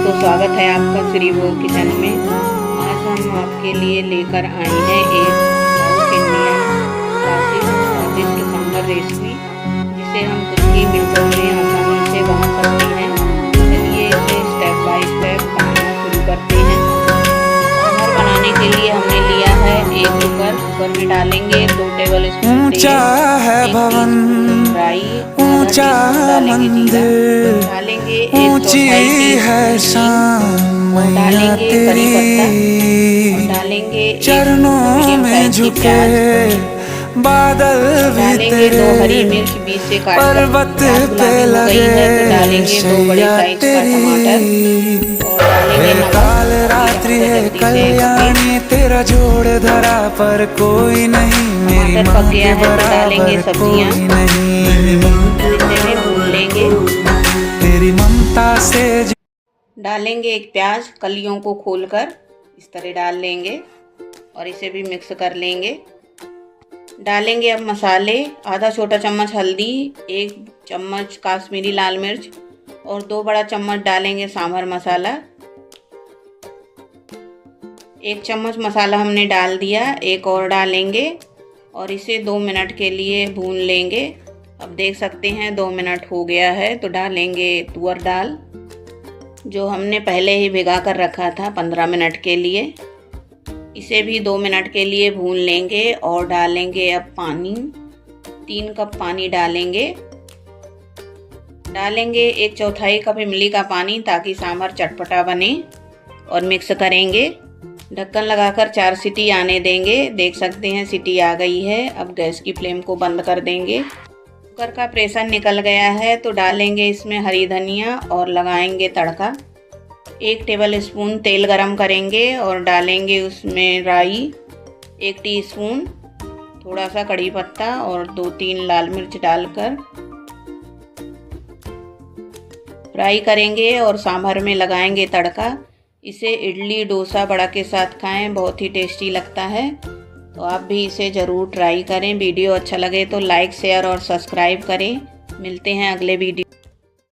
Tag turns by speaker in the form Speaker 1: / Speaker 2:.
Speaker 1: दोस्तों, स्वागत है आपका श्री वोग किचन में। आज हम आपके लिए लेकर आए हैं एक साउथ इंडियन क्लासिक स्वादिष्ट सांभर रेसिपी, जिसे हम कुछ ही मिनटों में आसानी से बना सकते हैं। चलिए इसे स्टेप बाय स्टेप बनाना शुरू करते हैं। सांभर बनाने के लिए हमने लिया है एक कुकर में डालेंगे 2 टेबल स्पून राई, ऊंचा मंदिर, डालेंगे ऊंची है शाम डालेंगे करी पत्ता, डालेंगे चरणों में झुके बादल भी तेरे, 2 हरी मिर्च बीच से काट पर्वत पे लगे डालेंगे 2 बड़े साइज का टमाटर और डालेंगे काल रात्रि है कल्याणी, तेरा जोड़ धरा पर कोई नहीं, मेरी मां के बराबर कोई नहीं, भून लेंगे। तेरी ममता से डालेंगे एक प्याज, कलियों को खोलकर इस तरह डाल लेंगे और इसे भी मिक्स कर लेंगे। डालेंगे अब मसाले, आधा छोटा चम्मच हल्दी, 1 चम्मच काश्मीरी लाल मिर्च और 2 बड़ा चम्मच डालेंगे सांभर मसाला। 1 चम्मच मसाला हमने डाल दिया, एक और डालेंगे और इसे 2 मिनट के लिए भून लेंगे। अब देख सकते हैं 2 मिनट हो गया है, तो डालेंगे तुअर दाल जो हमने पहले ही भिगा कर रखा था 15 मिनट के लिए। इसे भी 2 मिनट के लिए भून लेंगे और डालेंगे अब पानी, 3 कप पानी डालेंगे। डालेंगे 1/4 कप इमली का पानी ताकि सांभर चटपटा बने और मिक्स करेंगे। ढक्कन लगाकर 4 सीटी आने देंगे। देख सकते हैं सीटी आ गई है। अब गैस की फ्लेम को बंद कर देंगे। कुकर का प्रेशर निकल गया है, तो डालेंगे इसमें हरी धनिया और लगाएंगे तड़का। 1 टेबल स्पून तेल गरम करेंगे और डालेंगे उसमें राई, 1 टीस्पून, थोड़ा सा कड़ी पत्ता और 2-3 लाल मिर्च डालकर फ्राई करेंगे और सांभर में लगाएंगे तड़का। इसे इडली, डोसा, वड़ा के साथ खाएं, बहुत ही टेस्टी लगता है। तो आप भी इसे ज़रूर ट्राई करें। वीडियो अच्छा लगे तो लाइक, शेयर और सब्सक्राइब करें। मिलते हैं अगले वीडियो।